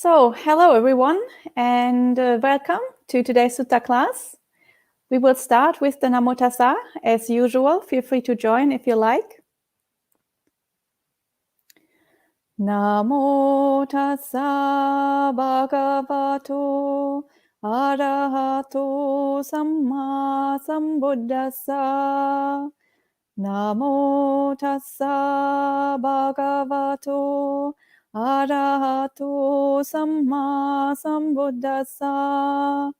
So, hello everyone, and welcome to today's sutta class. We will start with the Namo Tassa. As usual, feel free to join if you like. Namo Tassa Bhagavato Arahato Samma Sambuddhassa. Namo Tassa Bhagavato Arahato Samma Sambuddhassa.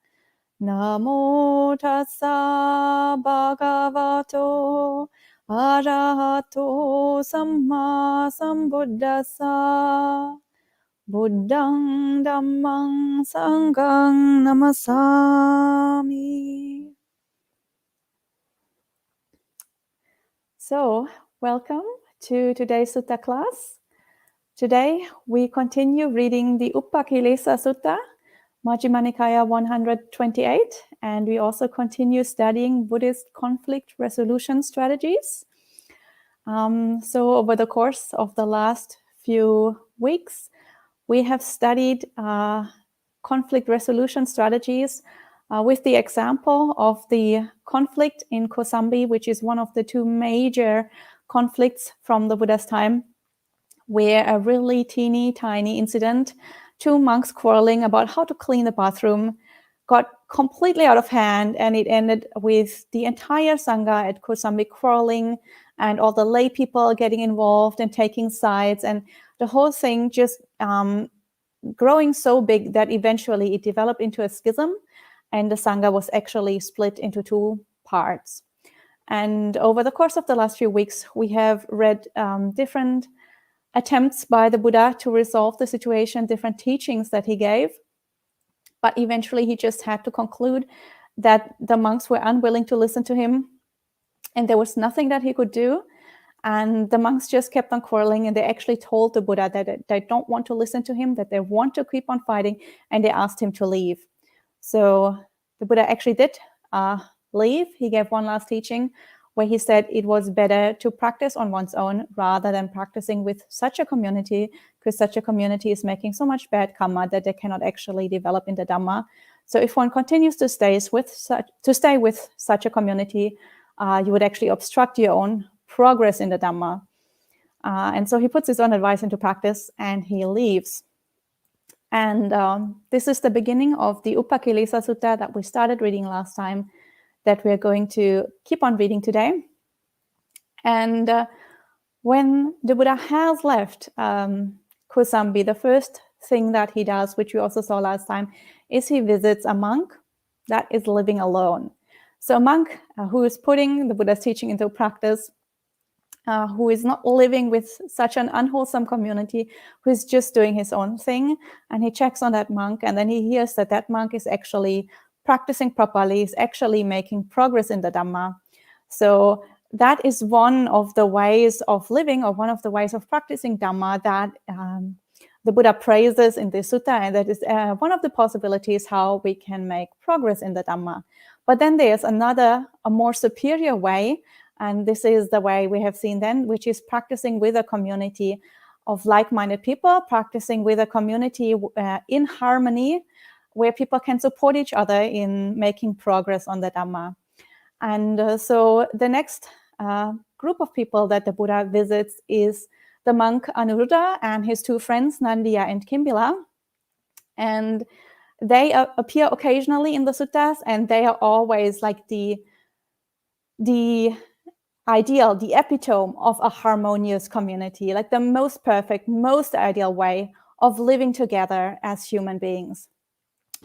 Namo Tassa Bhagavato Arahato Samma Sambuddhassa. Buddhang Dhammang Sanghang Namasami. So, welcome to today's sutta class. Today, we continue reading the Upakilesa Sutta, Majjhima Nikaya 128, and we also continue studying Buddhist conflict resolution strategies. So over the course of the last few weeks, we have studied conflict resolution strategies with the example of the conflict in Kosambi, which is one of the two major conflicts from the Buddha's time, where a really teeny tiny incident, two monks quarreling about how to clean the bathroom, got completely out of hand, and it ended with the entire sangha at Kosambi quarreling and all the lay people getting involved and taking sides, and the whole thing just growing so big that eventually it developed into a schism, and the sangha was actually split into two parts. And over the course of the last few weeks, we have read different attempts by the Buddha to resolve the situation, different teachings that he gave. But eventually he just had to conclude that the monks were unwilling to listen to him, and there was nothing that he could do. And the monks just kept on quarreling, and they actually told the Buddha that they don't want to listen to him, that they want to keep on fighting, and they asked him to leave. So the Buddha actually did leave. He gave one last teaching where he said it was better to practice on one's own rather than practicing with such a community, because such a community is making so much bad karma that they cannot actually develop in the Dhamma. So if one continues to stay with such a community, you would actually obstruct your own progress in the Dhamma. And so he puts his own advice into practice and he leaves. And this is the beginning of the Upakilesa Sutta that we started reading last time, that we're going to keep on reading today. And when the Buddha has left Kosambi, the first thing that he does, which we also saw last time, is he visits a monk that is living alone. So a monk who is putting the Buddha's teaching into practice, who is not living with such an unwholesome community, who is just doing his own thing. And he checks on that monk, and then he hears that that monk is actually practicing properly, is actually making progress in the Dhamma. So that is one of the ways of living, or one of the ways of practicing Dhamma that the Buddha praises in this sutta, and that is one of the possibilities how we can make progress in the Dhamma. But then there's a more superior way, and this is the way we have seen then, which is practicing with a community of like-minded people, practicing with a community in harmony, where people can support each other in making progress on the Dhamma. And so the next group of people that the Buddha visits is the monk Anuruddha and his two friends, Nandiya and Kimbila. And they appear occasionally in the suttas, and they are always like the ideal, the epitome of a harmonious community, like the most perfect, most ideal way of living together as human beings.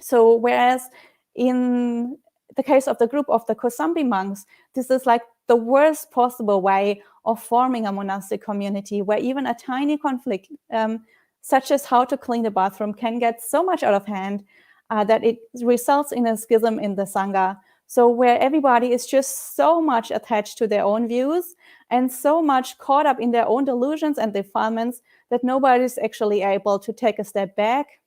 So whereas in the case of the group of the Kosambi monks, this is like the worst possible way of forming a monastic community, where even a tiny conflict, such as how to clean the bathroom, can get so much out of hand that it results in a schism in the sangha. So where everybody is just so much attached to their own views and so much caught up in their own delusions and defilements that nobody is actually able to take a step back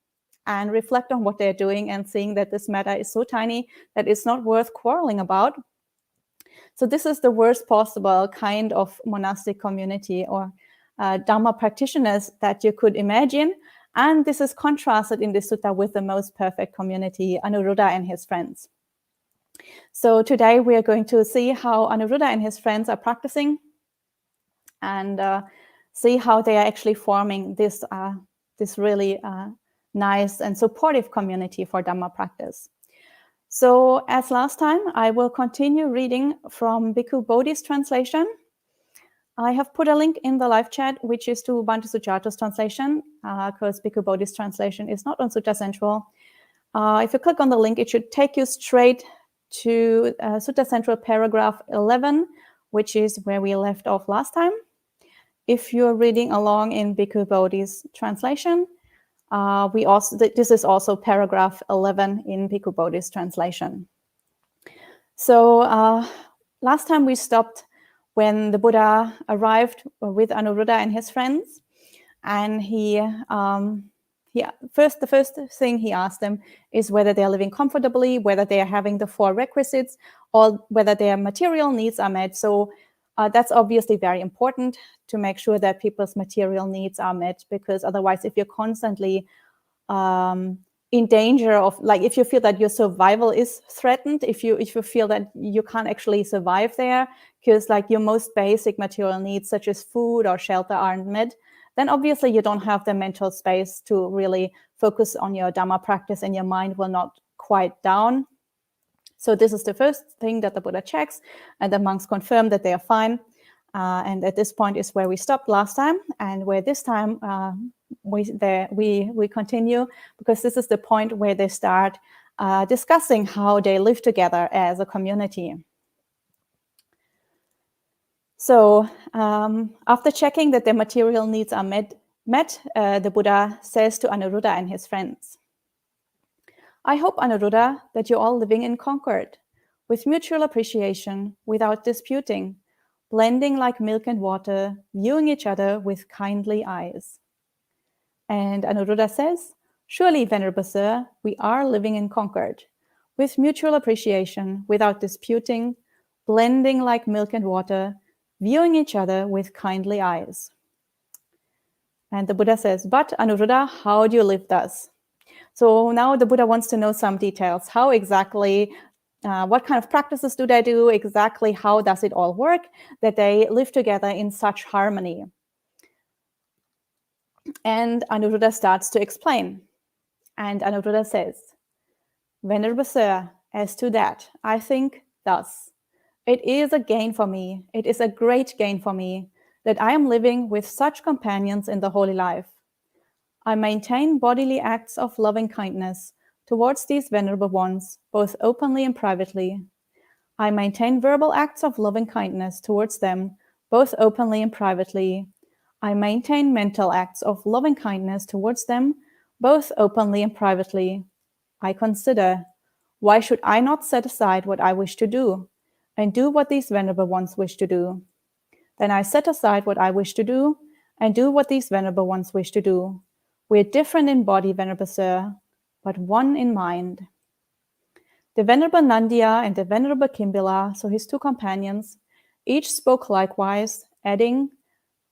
and reflect on what they're doing and seeing that this matter is so tiny that it's not worth quarreling about. So this is the worst possible kind of monastic community or Dhamma practitioners that you could imagine. And this is contrasted in this sutta with the most perfect community, Anuruddha and his friends. So today we are going to see how Anuruddha and his friends are practicing and see how they are actually forming this really nice and supportive community for Dhamma practice. So as last time, I will continue reading from Bhikkhu Bodhi's translation. I have put a link in the live chat, which is to Bhante Sujata's translation, because Bhikkhu Bodhi's translation is not on Sutta Central. If you click on the link, it should take you straight to Sutta Central paragraph 11, which is where we left off last time. If you're reading along in Bhikkhu Bodhi's translation, this is also paragraph 11 in Bhikkhu Bodhi's translation. So last time we stopped when the Buddha arrived with Anuruddha and his friends, and the first thing he asked them is whether they are living comfortably, whether they are having the 4 requisites, or whether their material needs are met. So that's obviously very important to make sure that people's material needs are met, because otherwise, if you're constantly in danger of, like, if you feel that your survival is threatened, if you feel that you can't actually survive there because like your most basic material needs such as food or shelter aren't met, then obviously you don't have the mental space to really focus on your Dhamma practice and your mind will not quiet down. So this is the first thing that the Buddha checks, and the monks confirm that they are fine. And at this point is where we stopped last time, and where this time we continue, because this is the point where they start discussing how they live together as a community. So after checking that their material needs are met, the Buddha says to Anuruddha and his friends, I hope, Anuruddha, that you're all living in concord, with mutual appreciation, without disputing, blending like milk and water, viewing each other with kindly eyes. And Anuruddha says, surely, Venerable Sir, we are living in concord, with mutual appreciation, without disputing, blending like milk and water, viewing each other with kindly eyes. And the Buddha says, but Anuruddha, how do you live thus? So now the Buddha wants to know some details. How exactly, what kind of practices do they do? Exactly how does it all work that they live together in such harmony? And Anuruddha starts to explain. And Anuruddha says, Venerable Sir, as to that, I think thus. It is a gain for me, it is a great gain for me, that I am living with such companions in the holy life. I maintain bodily acts of loving kindness towards these venerable ones, both openly and privately. I maintain verbal acts of loving kindness towards them, both openly and privately. I maintain mental acts of loving kindness towards them, both openly and privately. I consider, why should I not set aside what I wish to do, and do what these venerable ones wish to do? Then I set aside what I wish to do, and do what these venerable ones wish to do. We are different in body, Venerable Sir, but one in mind. The Venerable Nandiya and the Venerable Kimbila, so his 2 companions, each spoke likewise, adding,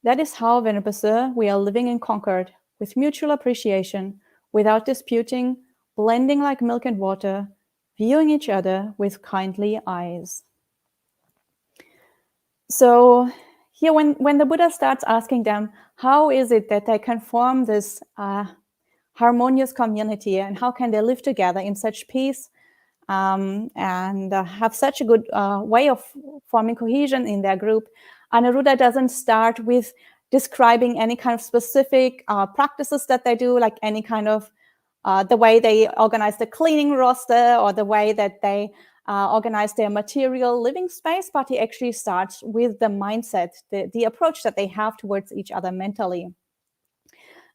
that is how, Venerable Sir, we are living in concord, with mutual appreciation, without disputing, blending like milk and water, viewing each other with kindly eyes. So here, when the Buddha starts asking them, how is it that they can form this harmonious community, and how can they live together in such peace and have such a good way of forming cohesion in their group, Anuruddha doesn't start with describing any kind of specific practices that they do, like any kind of the way they organize the cleaning roster or the way that they organize their material living space, but he actually starts with the mindset, the approach that they have towards each other mentally.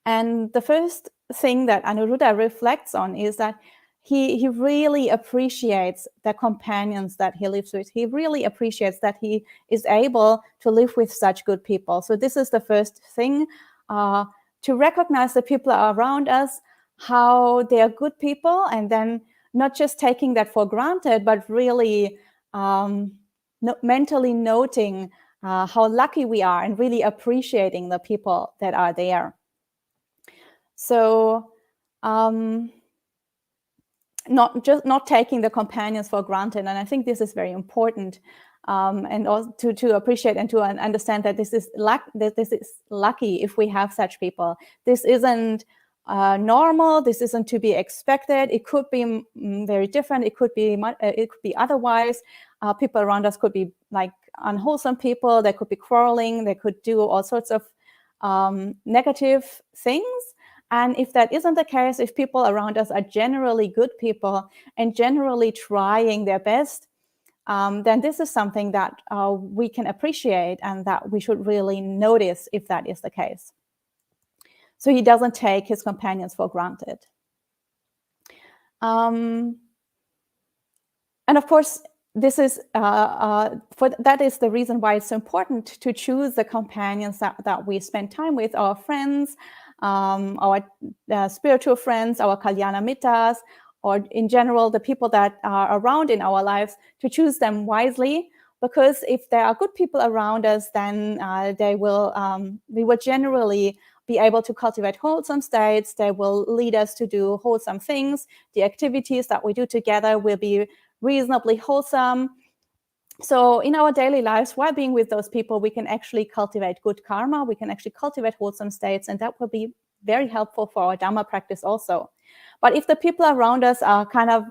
And the first thing that Anuruddha reflects on is that he really appreciates the companions that he lives with. He really appreciates that he is able to live with such good people. So this is the first thing, to recognize the people around us, how they are good people, and then not just taking that for granted, but really mentally noting how lucky we are and really appreciating the people that are there. So not taking the companions for granted. And I think this is very important. And also to appreciate and to understand that this is lucky if we have such people. This isn't normal. This isn't to be expected. It could be very different. It could be otherwise. People around us could be like unwholesome people. They could be quarreling. They could do all sorts of negative things. And if that isn't the case, if people around us are generally good people and generally trying their best, then this is something that we can appreciate and that we should really notice if that is the case. So he doesn't take his companions for granted. And of course, this is that is the reason why it's so important to choose the companions that we spend time with, our friends, our spiritual friends, our kalyana mittas, or in general, the people that are around in our lives, to choose them wisely. Because if there are good people around us, then we will generally be able to cultivate wholesome states. They will lead us to do wholesome things. The activities that we do together will be reasonably wholesome. So in our daily lives, while being with those people, we can actually cultivate good karma. We can actually cultivate wholesome states, and that will be very helpful for our Dhamma practice also. But if the people around us are kind of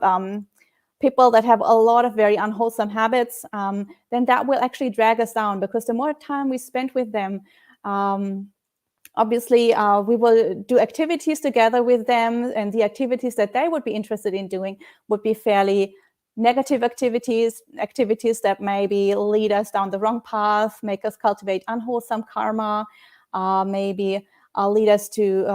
people that have a lot of very unwholesome habits, then that will actually drag us down, because the more time we spend with them, obviously, we will do activities together with them, and the activities that they would be interested in doing would be fairly negative activities that maybe lead us down the wrong path, make us cultivate unwholesome karma, maybe lead us to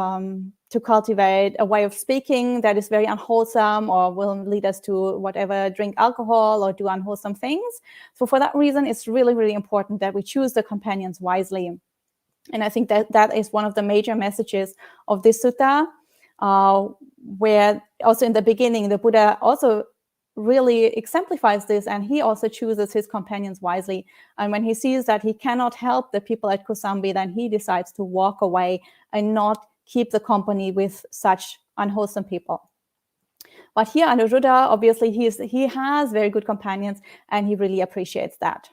cultivate a way of speaking that is very unwholesome, or will lead us to whatever, drink alcohol or do unwholesome things. So for that reason, it's really, really important that we choose the companions wisely. And I think that is one of the major messages of this sutta, where also in the beginning, the Buddha also really exemplifies this, and he also chooses his companions wisely. And when he sees that he cannot help the people at Kosambi, then he decides to walk away and not keep the company with such unwholesome people. But here, Anuruddha, obviously, he has very good companions, and he really appreciates that.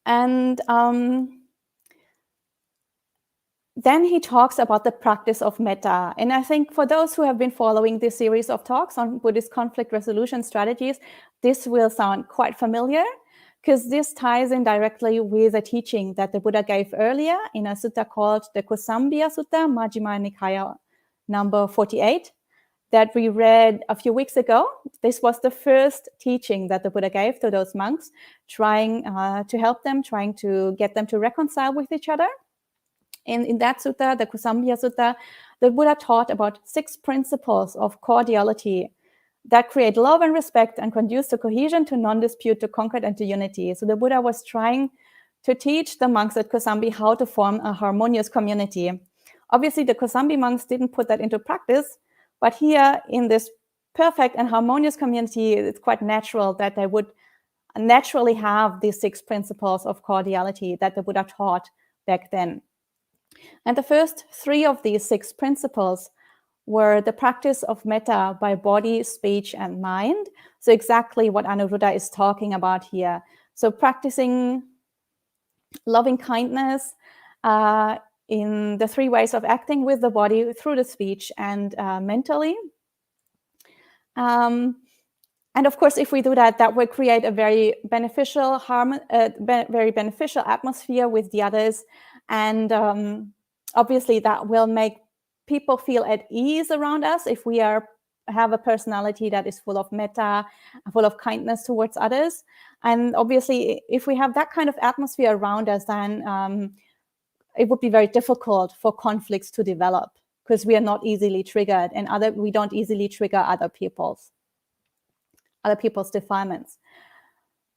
And then he talks about the practice of metta. And I think for those who have been following this series of talks on Buddhist conflict resolution strategies, this will sound quite familiar, because this ties in directly with a teaching that the Buddha gave earlier in a sutta called the Kosambi Sutta, Majjhima Nikaya number 48, that we read a few weeks ago. This was the first teaching that the Buddha gave to those monks, trying to help them, trying to get them to reconcile with each other. In that sutta, the Kosambi Sutta, the Buddha taught about 6 principles of cordiality that create love and respect and conduce to cohesion, to non-dispute, to concord, and to unity. So the Buddha was trying to teach the monks at Kosambi how to form a harmonious community. Obviously, the Kosambi monks didn't put that into practice, but here in this perfect and harmonious community, it's quite natural that they would naturally have these 6 principles of cordiality that the Buddha taught back then. And the first 3 of these 6 principles were the practice of metta by body, speech, and mind. So exactly what Anuruddha is talking about here. So practicing loving kindness in the 3 ways of acting with the body, through the speech, and mentally. And of course, if we do that, that will create a very beneficial atmosphere with the others. And obviously, that will make people feel at ease around us if we have a personality that is full of metta, full of kindness towards others. And obviously, if we have that kind of atmosphere around us, then it would be very difficult for conflicts to develop, because we are not easily triggered, and we don't easily trigger other people's defilements.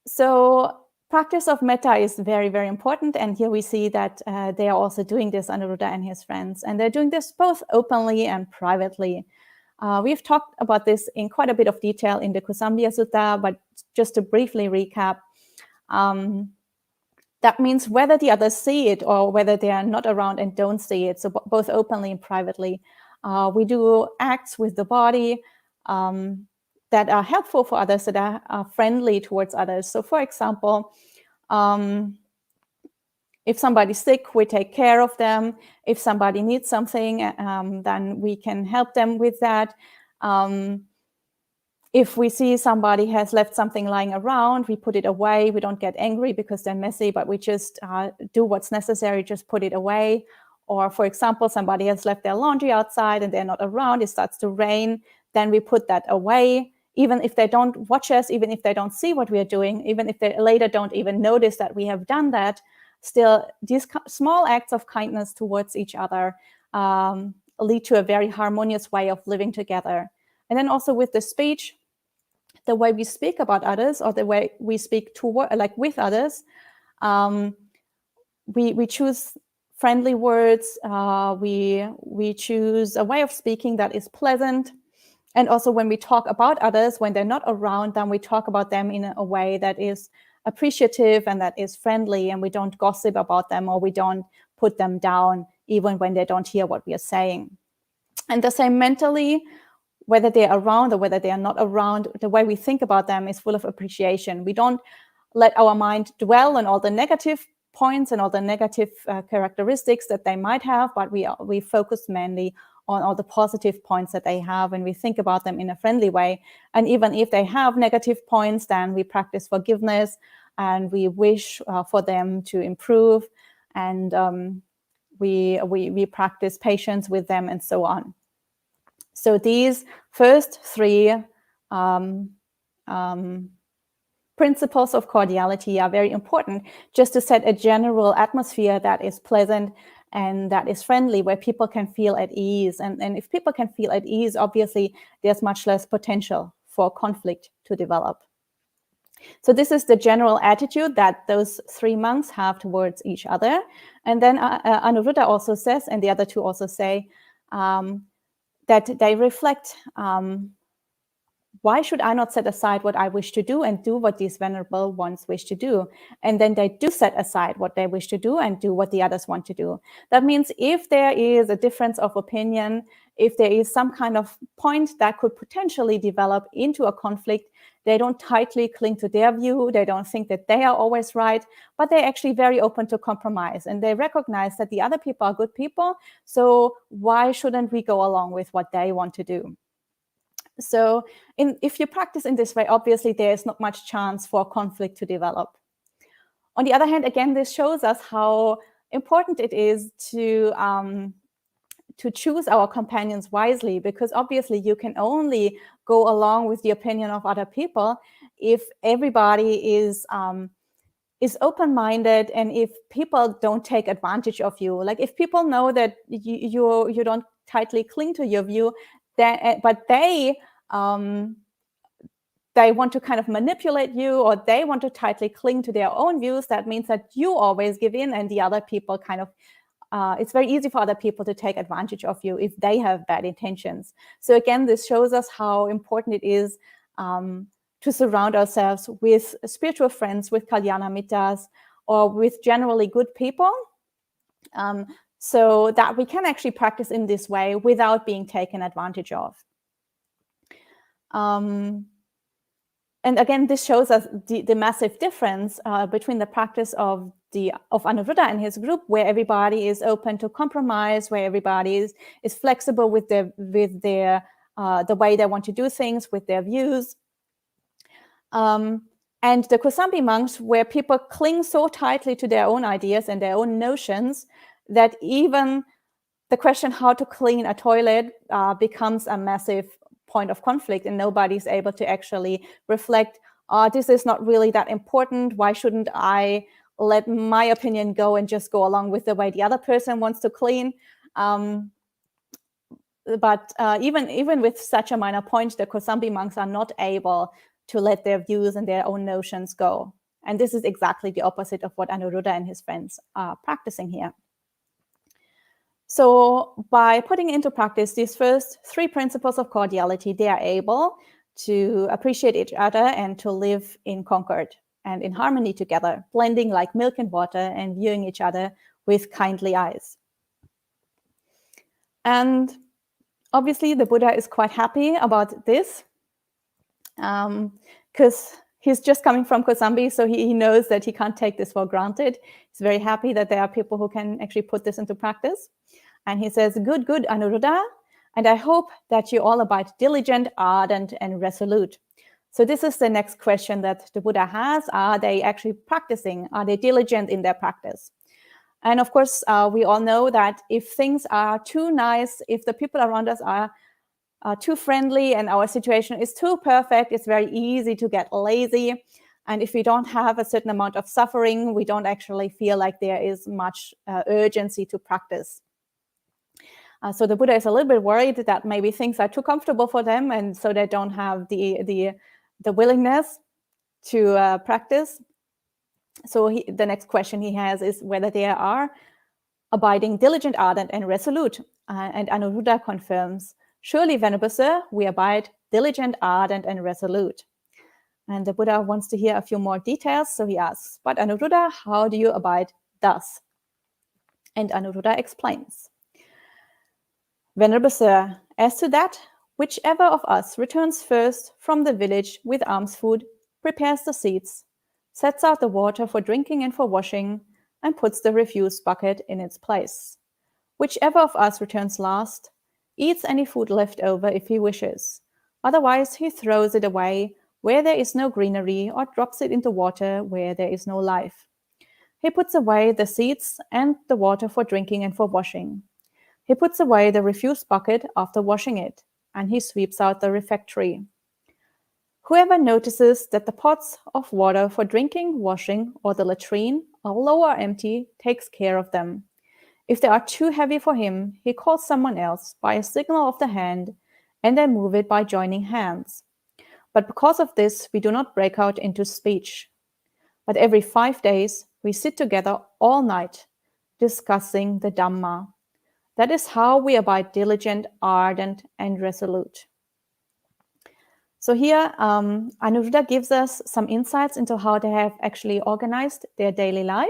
So practice of metta is very, very important. And here we see that they are also doing this, Anuruddha and his friends. And they're doing this both openly and privately. We've talked about this in quite a bit of detail in the Kosambi Sutta, but just to briefly recap, That means whether the others see it or whether they are not around and don't see it, so both openly and privately. We do acts with the body that are helpful for others, that are friendly towards others. So for example, if somebody's sick, we take care of them. If somebody needs something, then we can help them with that. If we see somebody has left something lying around, we put it away. We don't get angry because they're messy, but we just do what's necessary, just put it away. Or for example, somebody has left their laundry outside and they're not around, it starts to rain, then we put that away. Even if they don't watch us, even if they don't see what we are doing, even if they later don't even notice that we have done that, still these small acts of kindness towards each other lead to a very harmonious way of living together. And then also with the speech, the way we speak about others, or the way we speak with others, we choose friendly words. We choose a way of speaking that is pleasant. And also when we talk about others, when they're not around, then we talk about them in a way that is appreciative and that is friendly, and we don't gossip about them, or we don't put them down even when they don't hear what we are saying. And the same mentally, whether they're around or whether they are not around, the way we think about them is full of appreciation. We don't let our mind dwell on all the negative points and all the negative characteristics that they might have, but we focus mainly on all the positive points that they have, and we think about them in a friendly way. And even if they have negative points, then we practice forgiveness and we wish for them to improve, and we practice patience with them and so on. So these first three principles of cordiality are very important, just to set a general atmosphere that is pleasant and that is friendly, where people can feel at ease. And if people can feel at ease, obviously there's much less potential for conflict to develop. So this is the general attitude that those three monks have towards each other. And then Anuruddha also says, and the other two also say, that they reflect, why should I not set aside what I wish to do and do what these venerable ones wish to do? And then they do set aside what they wish to do and do what the others want to do. That means if there is a difference of opinion, if there is some kind of point that could potentially develop into a conflict, they don't tightly cling to their view. They don't think that they are always right, but they're actually very open to compromise. And they recognize that the other people are good people. So why shouldn't we go along with what they want to do? So if you practice in this way, obviously there is not much chance for conflict to develop. On the other hand, again, this shows us how important it is to choose our companions wisely, because obviously you can only go along with the opinion of other people if everybody is open-minded, and if people don't take advantage of you. Like if people know that you don't tightly cling to your view, but they want to kind of manipulate you, or they want to tightly cling to their own views, that means that you always give in, and the other people kind of it's very easy for other people to take advantage of you if they have bad intentions. So again, this shows us how important it is to surround ourselves with spiritual friends, with kalyana mittas, or with generally good people, so that we can actually practice in this way without being taken advantage of. And again, this shows us the massive difference between the practice of Anuruddha and his group, where everybody is open to compromise, where everybody is flexible with the way they want to do things, with their views. And the Kosambi monks, where people cling so tightly to their own ideas and their own notions that even the question how to clean a toilet becomes a massive point of conflict, and nobody's able to actually reflect, this is not really that important. Why shouldn't I let my opinion go and just go along with the way the other person wants to clean? But even with such a minor point, the Kosambi monks are not able to let their views and their own notions go. And this is exactly the opposite of what Anuruddha and his friends are practicing here. So by putting into practice these first three principles of cordiality, they are able to appreciate each other and to live in concord. and in harmony together, blending like milk and water and viewing each other with kindly eyes. And obviously the Buddha is quite happy about this because he's just coming from Kosambi, so he knows that he can't take this for granted. He's very happy that there are people who can actually put this into practice. And he says, good, Anuruddha, and I hope that you all abide diligent, ardent, and resolute. So this is the next question that the Buddha has. Are they actually practicing? Are they diligent in their practice? And of course, we all know that if things are too nice, if the people around us are too friendly and our situation is too perfect, it's very easy to get lazy. And if we don't have a certain amount of suffering, we don't actually feel like there is much urgency to practice. So the Buddha is a little bit worried that maybe things are too comfortable for them, and so they don't have the willingness to practice. So the next question he has is whether they are abiding diligent, ardent, and resolute. And Anuruddha confirms, surely, Venerable Sir, we abide diligent, ardent, and resolute. And the Buddha wants to hear a few more details, so he asks, but Anuruddha, how do you abide thus? And Anuruddha explains, Venerable Sir, as to that, whichever of us returns first from the village with alms food, prepares the seats, sets out the water for drinking and for washing, and puts the refuse bucket in its place. Whichever of us returns last, eats any food left over if he wishes. Otherwise, he throws it away where there is no greenery or drops it into water where there is no life. He puts away the seeds and the water for drinking and for washing. He puts away the refuse bucket after washing it, and he sweeps out the refectory. Whoever notices that the pots of water for drinking, washing, or the latrine are low or empty takes care of them. If they are too heavy for him, he calls someone else by a signal of the hand, and they move it by joining hands. But because of this, we do not break out into speech. But every 5 days, we sit together all night, discussing the Dhamma. That is how we abide diligent, ardent, and resolute. So here, Anuruddha gives us some insights into how they have actually organized their daily life.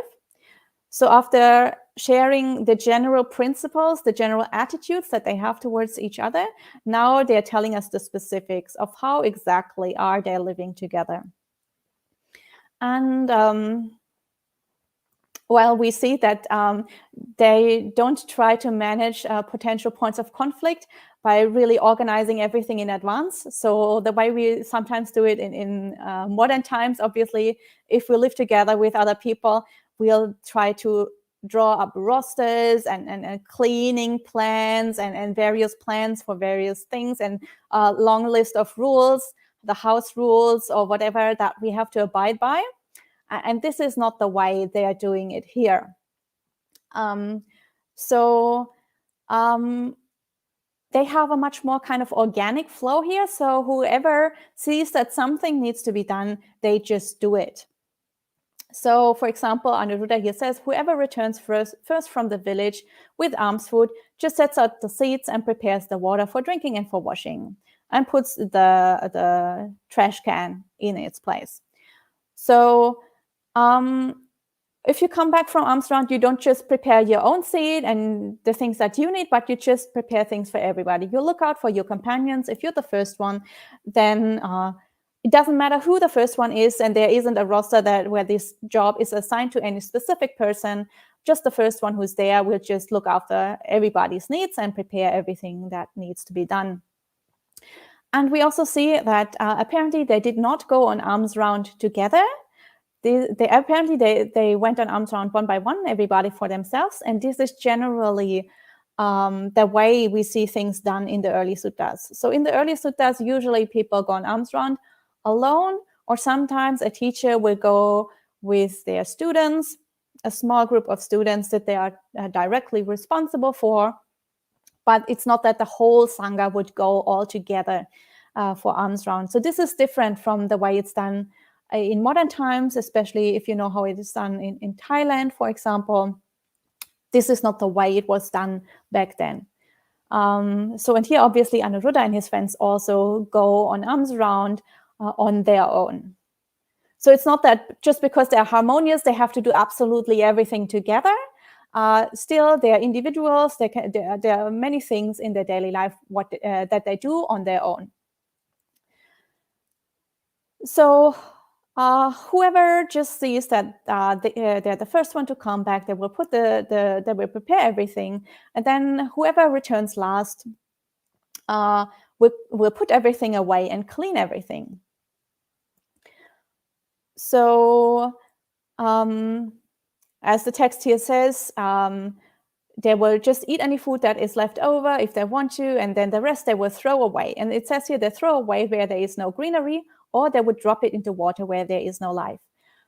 So after sharing the general principles, the general attitudes that they have towards each other, now they're telling us the specifics of how exactly are they living together. And while we see that they don't try to manage potential points of conflict by really organizing everything in advance. So the way we sometimes do it in modern times, obviously, if we live together with other people, we'll try to draw up rosters and cleaning plans and various plans for various things and a long list of rules, the house rules or whatever that we have to abide by. And this is not the way they are doing it here. They have a much more kind of organic flow here. So whoever sees that something needs to be done, they just do it. So, for example, Anuruddha here says, whoever returns first from the village with alms food just sets out the seats and prepares the water for drinking and for washing and puts the trash can in its place. So, if you come back from alms round, you don't just prepare your own seat and the things that you need, but you just prepare things for everybody. You look out for your companions. If you're the first one, then it doesn't matter who the first one is, and there isn't a roster where this job is assigned to any specific person. Just the first one who's there will just look after everybody's needs and prepare everything that needs to be done. And we also see that apparently they did not go on alms round together. They went on alms round one by one, everybody for themselves. And this is generally the way we see things done in the early suttas. So in the early suttas, usually people go on alms round alone, or sometimes a teacher will go with their students, a small group of students that they are directly responsible for. But it's not that the whole sangha would go all together for alms round. So this is different from the way it's done in modern times, especially if you know how it is done in Thailand, for example. This is not the way it was done back then. And here, obviously, Anuruddha and his friends also go on alms round on their own. So it's not that just because they're harmonious, they have to do absolutely everything together. Still, they're individuals. There are many things in their daily life that they do on their own. So whoever just sees that they're the first one to come back, they will put they will prepare everything, and then whoever returns last will put everything away and clean everything. So as the text here says, they will just eat any food that is left over if they want to, and then the rest they will throw away. And it says here they throw away where there is no greenery, or they would drop it into water where there is no life.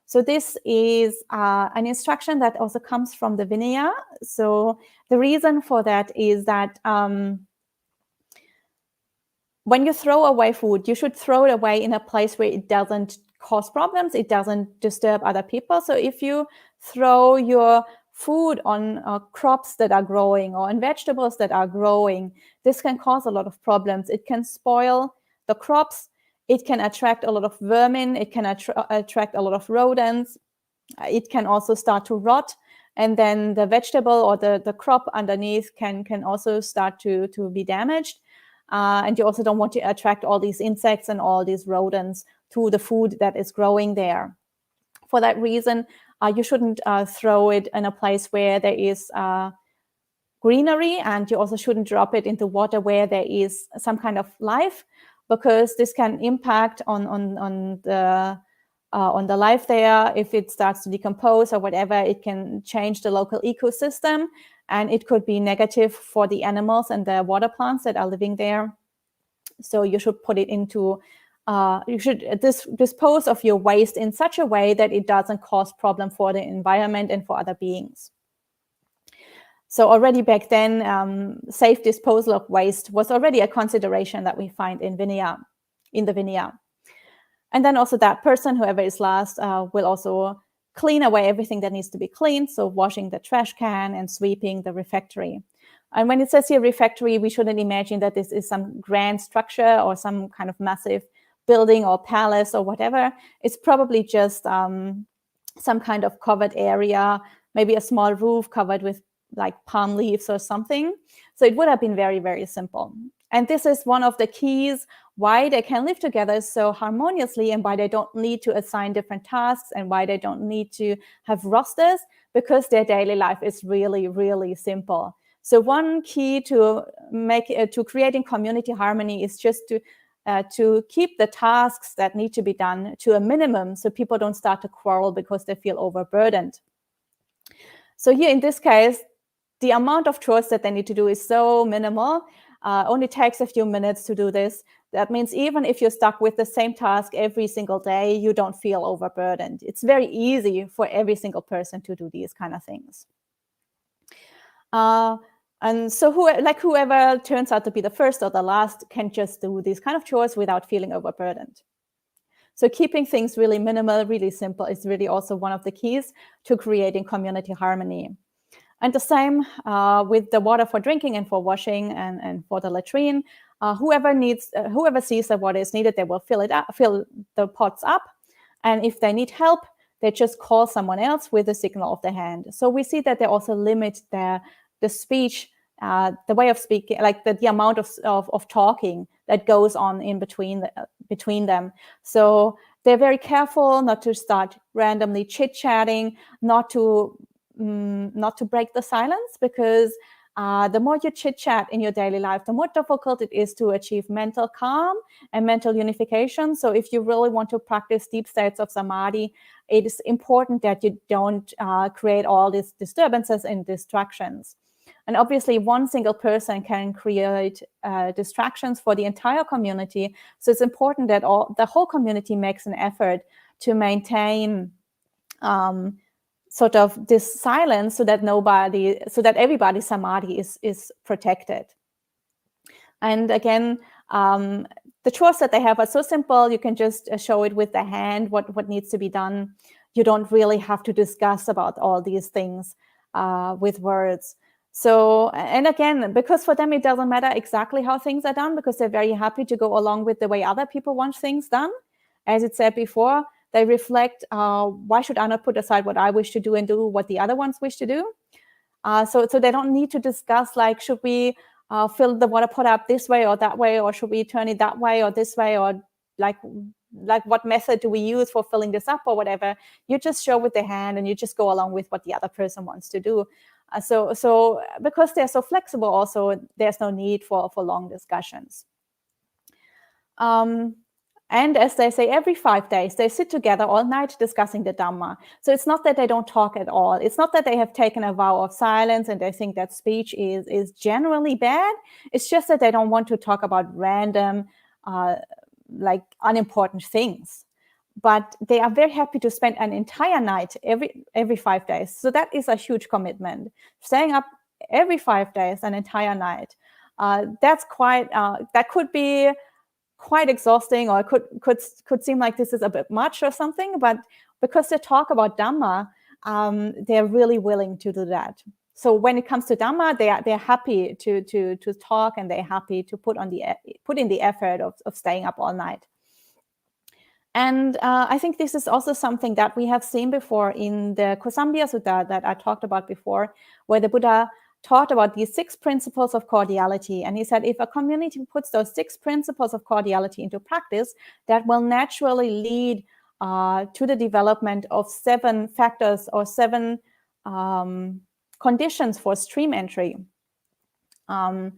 So this is an instruction that also comes from the Vinaya. So the reason for that is that when you throw away food, you should throw it away in a place where it doesn't cause problems, it doesn't disturb other people. So if you throw your food on crops that are growing or on vegetables that are growing, this can cause a lot of problems. It can spoil the crops. It can attract a lot of vermin. It can attract a lot of rodents. It can also start to rot. And then the vegetable or the crop underneath can also start to be damaged. And you also don't want to attract all these insects and all these rodents to the food that is growing there. For that reason, you shouldn't throw it in a place where there is greenery, and you also shouldn't drop it into water where there is some kind of life, because this can impact on the life there. If it starts to decompose or whatever, it can change the local ecosystem, and it could be negative for the animals and the water plants that are living there. So you should put it into you should dispose of your waste in such a way that it doesn't cause problem for the environment and for other beings. So already back then, safe disposal of waste was already a consideration that we find in the Vinaya. And then also that person, whoever is last, will also clean away everything that needs to be cleaned. So washing the trash can and sweeping the refectory. And when it says here refectory, we shouldn't imagine that this is some grand structure or some kind of massive building or palace or whatever. It's probably just some kind of covered area, maybe a small roof covered with like palm leaves or something. So it would have been very, very simple. And this is one of the keys why they can live together so harmoniously, and why they don't need to assign different tasks, and why they don't need to have rosters, because their daily life is really, really simple. So one key to creating community harmony is just to keep the tasks that need to be done to a minimum, so people don't start to quarrel because they feel overburdened. So here in this case, the amount of chores that they need to do is so minimal. Only takes a few minutes to do this. That means even if you're stuck with the same task every single day, you don't feel overburdened. It's very easy for every single person to do these kind of things. And so whoever turns out to be the first or the last can just do these kind of chores without feeling overburdened. So keeping things really minimal, really simple is really also one of the keys to creating community harmony. And the same with the water for drinking and for washing and for the latrine. Whoever sees that water is needed, they will fill the pots up. And if they need help, they just call someone else with a signal of the hand. So we see that they also limit the speech, the way of speaking, like the amount of talking that goes on in between them. So they're very careful not to start randomly chit-chatting, not to break the silence, because the more you chit-chat in your daily life, the more difficult it is to achieve mental calm and mental unification. So if you really want to practice deep states of samadhi, it is important that you don't create all these disturbances and distractions. And obviously, one single person can create distractions for the entire community. So it's important that the whole community makes an effort to maintain sort of this silence, so that everybody's samadhi is protected. And again, the chores that they have are so simple. You can just show it with the hand what needs to be done. You don't really have to discuss about all these things with words. So, and again, because for them it doesn't matter exactly how things are done, because they're very happy to go along with the way other people want things done. As it said before, They reflect, why should I not put aside what I wish to do and do what the other ones wish to do? So they don't need to discuss, like, should we fill the water pot up this way or that way, or should we turn it that way or this way, or like what method do we use for filling this up or whatever. You just show with the hand and you just go along with what the other person wants to do. So because they're so flexible, also there's no need for long discussions. And as they say, every 5 days, they sit together all night discussing the Dhamma. So it's not that they don't talk at all. It's not that they have taken a vow of silence and they think that speech is generally bad. It's just that they don't want to talk about random, like unimportant things. But they are very happy to spend an entire night every 5 days. So that is a huge commitment. Staying up every 5 days, an entire night. That's quite, that could be quite exhausting, or could seem like this is a bit much or something, but because they talk about Dhamma, they're really willing to do that. So when it comes to Dhamma, they're happy to talk, and they're happy to put in the effort of staying up all night. And I think this is also something that we have seen before in the Kosambi Sutta that I talked about before, where the Buddha taught about these 6 principles of cordiality. And he said, if a community puts those 6 principles of cordiality into practice, that will naturally lead to the development of 7 factors or 7 conditions for stream entry. And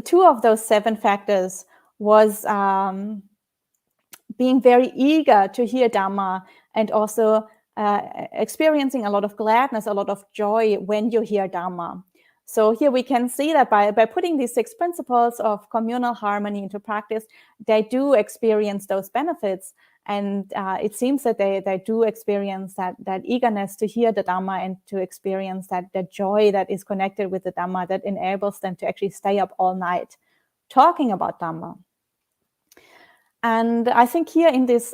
2 of those 7 factors was being very eager to hear Dhamma, and also experiencing a lot of gladness, a lot of joy when you hear Dhamma. So here we can see that by putting these 6 principles of communal harmony into practice, they do experience those benefits. And it seems that they do experience that eagerness to hear the Dhamma and to experience that joy that is connected with the Dhamma, that enables them to actually stay up all night talking about Dhamma. And I think here in this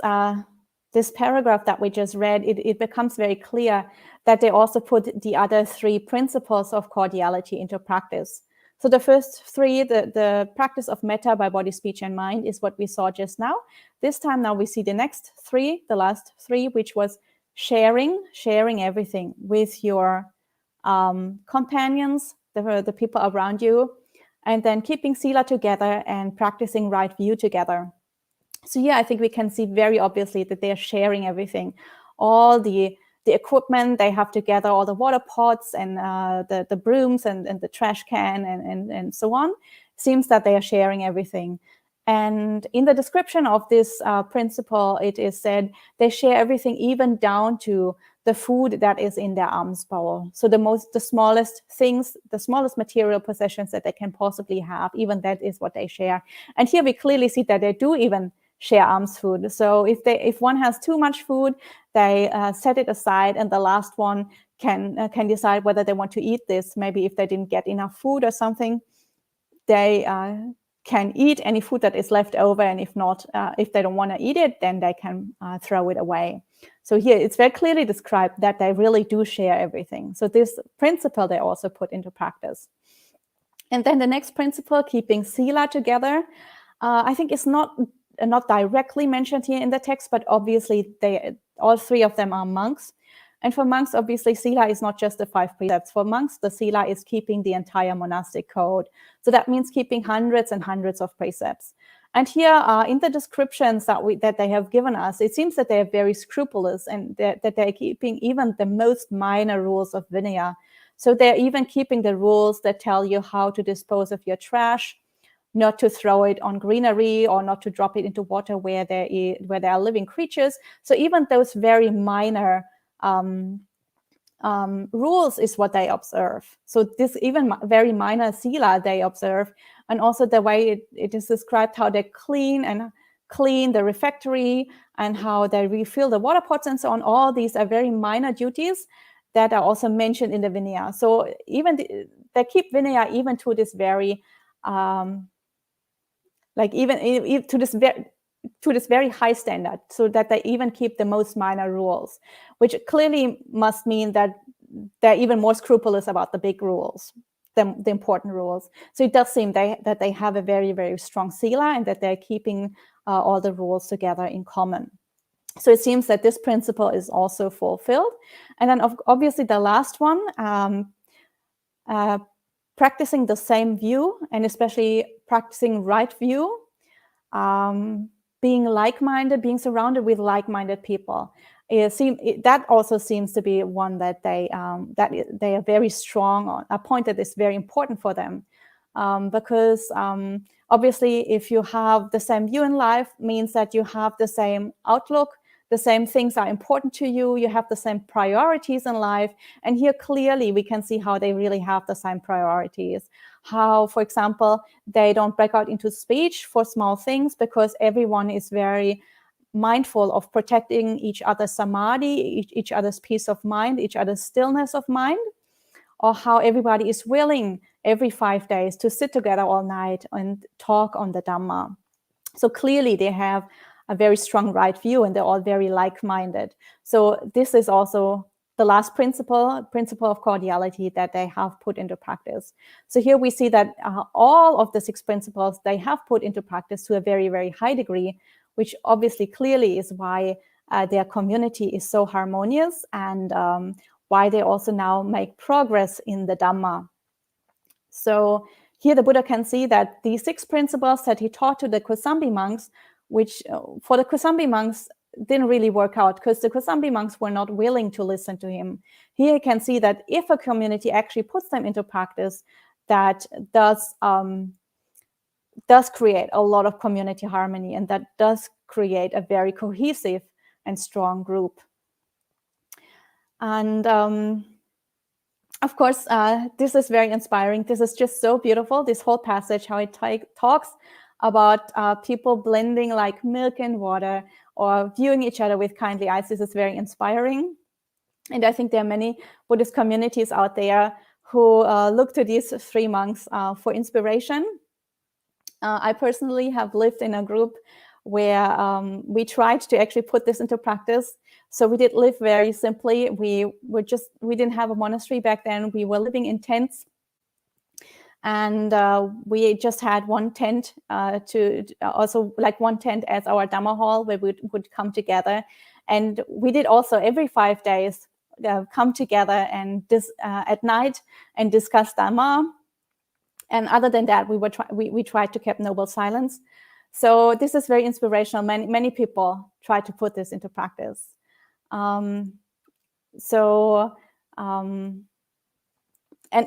this paragraph that we just read, it becomes very clear that they also put the other 3 principles of cordiality into practice. So the first 3, the practice of metta by body, speech, and mind, is what we saw just now. This time now we see the next 3, the last 3, which was sharing everything with your companions, the people around you, and then keeping sila together and practicing right view together. So yeah, I think we can see very obviously that they are sharing everything, all the equipment they have together, all the water pots and the brooms and the trash can and so on. Seems that they are sharing everything. And in the description of this principle, it is said they share everything, even down to the food that is in their alms bowl. So the smallest things, the smallest material possessions that they can possibly have, even that is what they share. And here we clearly see that they do even share alms food. So if one has too much food, they set it aside, and the last one can decide whether they want to eat this. Maybe if they didn't get enough food or something, they can eat any food that is left over, and if not, if they don't want to eat it, then they can throw it away. So here it's very clearly described that they really do share everything. So this principle they also put into practice. And then the next principle, keeping sila together, I think is not directly mentioned here in the text, but obviously all 3 of them are monks. And for monks, obviously, sila is not just the 5 precepts. For monks, the sila is keeping the entire monastic code. So that means keeping hundreds and hundreds of precepts. And here, in the descriptions that they have given us, it seems that they are very scrupulous, and that they're keeping even the most minor rules of Vinaya. So they're even keeping the rules that tell you how to dispose of your trash, not to throw it on greenery, or not to drop it into water where there are living creatures. So even those very minor rules is what they observe. So this even very minor sila they observe, and also the way it is described, how they clean the refectory and how they refill the water pots and so on. All these are very minor duties that are also mentioned in the Vinaya. So even they keep Vinaya even to this very to this very high standard, so that they even keep the most minor rules, which clearly must mean that they're even more scrupulous about the big rules, the important rules. So it does seem that they have a very, very strong sila, and that they're keeping all the rules together in common. So it seems that this principle is also fulfilled. And then obviously the last one, practicing the same view, and especially practicing right view, being like-minded, being surrounded with like-minded people. That also seems to be one that they are very strong on, a point that is very important for them, because obviously if you have the same view in life, means that you have the same outlook, the same things are important to you, you have the same priorities in life. And here clearly we can see how they really have the same priorities. How, for example, they don't break out into speech for small things because everyone is very mindful of protecting each other's samadhi, each other's peace of mind, each other's stillness of mind. Or how everybody is willing every 5 days to sit together all night and talk on the Dhamma. So clearly they have a very strong right view, and they're all very like-minded. So this is also the last principle of cordiality that they have put into practice. So here we see that all of the 6 principles they have put into practice to a very, very high degree, which obviously clearly is why their community is so harmonious, and why they also now make progress in the Dhamma. So here the Buddha can see that these 6 principles that he taught to the Kosambi monks, which for the Kosambi monks didn't really work out because the Kosambi monks were not willing to listen to him. Here you can see that if a community actually puts them into practice, that does create a lot of community harmony, and that does create a very cohesive and strong group. And of course, this is very inspiring. This is just so beautiful, this whole passage, how it talks about people blending like milk and water, or viewing each other with kindly eyes. This is very inspiring. And I think there are many Buddhist communities out there who look to these 3 monks for inspiration. I personally have lived in a group where we tried to actually put this into practice. So we did live very simply. We didn't have a monastery back then. We were living in tents, and we just had one tent also like one tent as our Dhamma hall, where we would come together. And we did also every 5 days come together and at night and discuss Dhamma. And other than that, we tried to keep noble silence. So this is very inspirational. Many people try to put this into practice. And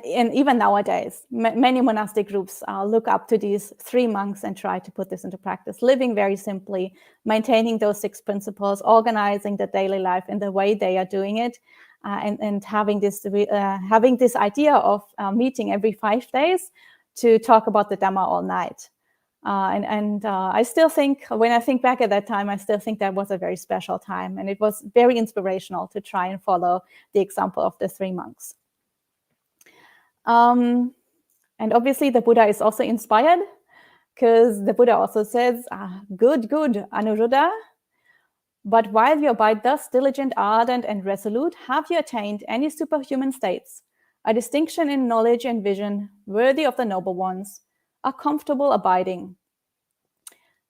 even nowadays, many monastic groups look up to these 3 monks and try to put this into practice, living very simply, maintaining those 6 principles, organizing the daily life in the way they are doing it, and having this idea of meeting every 5 days to talk about the Dhamma all night. I still think, when I think back at that time, I still think that was a very special time, and it was very inspirational to try and follow the example of the 3 monks. And obviously the Buddha is also inspired, because the Buddha also says, good, Anuruddha, but while you abide thus diligent, ardent, and resolute, have you attained any superhuman states, a distinction in knowledge and vision worthy of the noble ones, a comfortable abiding?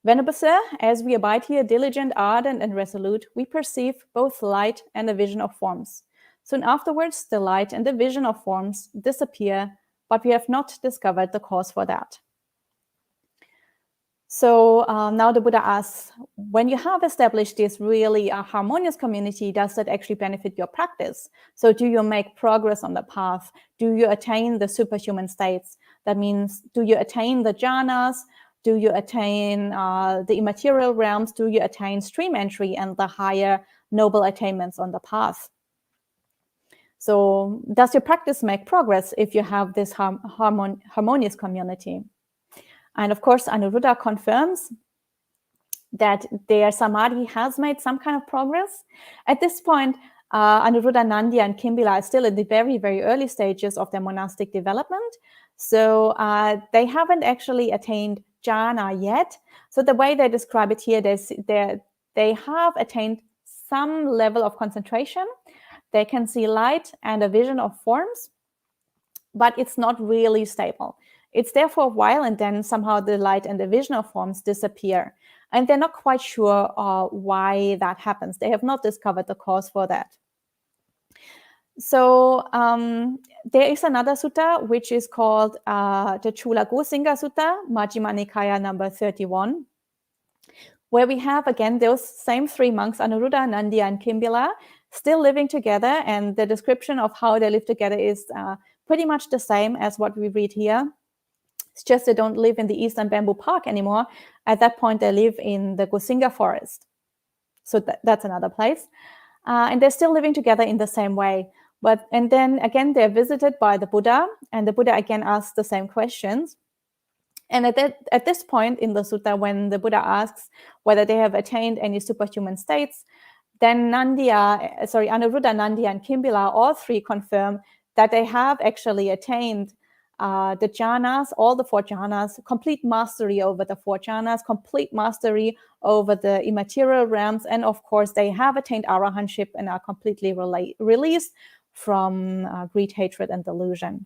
Venerable Sir, as we abide here diligent, ardent, and resolute, we perceive both light and the vision of forms. Soon afterwards, the light and the vision of forms disappear, but we have not discovered the cause for that. So now the Buddha asks, when you have established this really harmonious community, does that actually benefit your practice? So do you make progress on the path? Do you attain the superhuman states? That means, do you attain the jhanas? Do you attain the immaterial realms? Do you attain stream entry and the higher noble attainments on the path? So does your practice make progress if you have this harmonious community? And of course, Anuruddha confirms that their samadhi has made some kind of progress. At this point, Anuruddha, Nandya, and Kimbila are still in the very, very early stages of their monastic development. So they haven't actually attained jhana yet. So the way they describe it here, they have attained some level of concentration. They can see light and a vision of forms, but it's not really stable. It's there for a while, and then somehow the light and the vision of forms disappear. And they're not quite sure why that happens. They have not discovered the cause for that. So there is another sutta, which is called the Chula Gosinga Sutta, Majjhima Nikaya number 31, where we have, again, those same three monks, Anuruddha, Nandiya, and Kimbila, still living together. And the description of how they live together is pretty much the same as what we read here. It's just they don't live in the Eastern Bamboo Park anymore. At that point, they live in the Gosinga forest. So that's another place. And they're still living together in the same way. And then again, they're visited by the Buddha, and the Buddha again asks the same questions. And at this point in the sutta, when the Buddha asks whether they have attained any superhuman states, then Anuruddha, Nandiya, and Kimbila, all three confirm that they have actually attained the jhanas, all the four jhanas, complete mastery over the four jhanas, complete mastery over the immaterial realms, and of course they have attained arahantship and are completely released from greed, hatred, and delusion.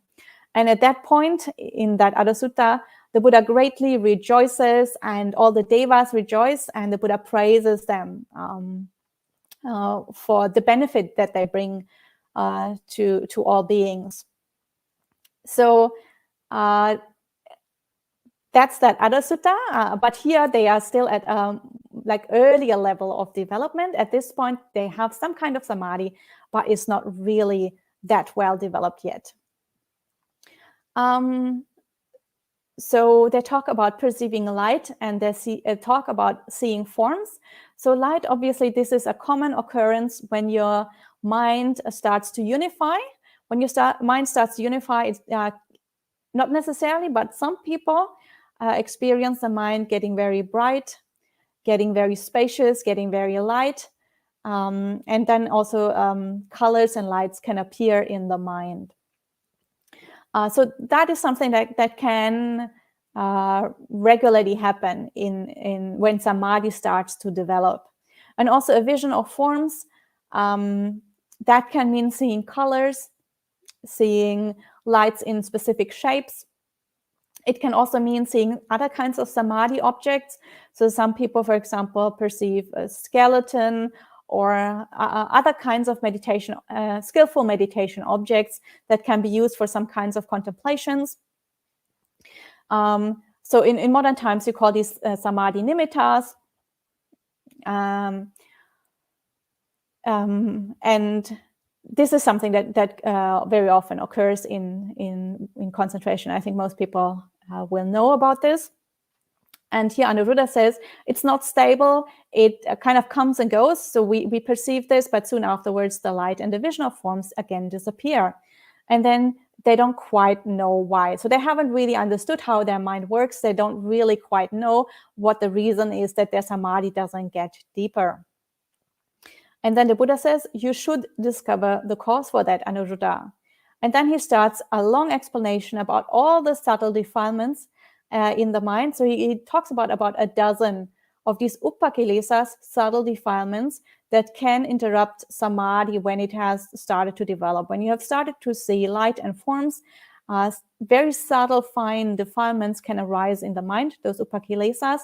And at that point, in that other sutta, the Buddha greatly rejoices, and all the devas rejoice, and the Buddha praises them for the benefit that they bring to all beings. So that's that other sutta, but here they are still at like earlier level of development. At this point, they have some kind of samadhi, but it's not really that well developed yet. So they talk about perceiving light, and they talk about seeing forms. So light, obviously, this is a common occurrence when your mind starts to unify. When your mind starts to unify, it's not necessarily, but some people experience the mind getting very bright, getting very spacious, getting very light. And then also colors and lights can appear in the mind. So that is something that can regularly happen in when samadhi starts to develop. And also a vision of forms, that can mean seeing colors, seeing lights in specific shapes. It can also mean seeing other kinds of samadhi objects. So some people, for example, perceive a skeleton or other kinds of meditation, skillful meditation objects that can be used for some kinds of contemplations. So in modern times, you call these samadhi nimittas. And this is something that very often occurs in concentration. I think most people will know about this. And here Anuruddha says, it's not stable. It kind of comes and goes. So we perceive this, but soon afterwards, the light and the vision of forms again disappear. And then they don't quite know why. So they haven't really understood how their mind works. They don't really quite know what the reason is that their samadhi doesn't get deeper. And then the Buddha says, you should discover the cause for that, Anuruddha. And then he starts a long explanation about all the subtle defilements in the mind. So he talks about a dozen of these upakilesas, subtle defilements, that can interrupt samadhi when it has started to develop. When you have started to see light and forms, very subtle, fine defilements can arise in the mind, those upakilesas,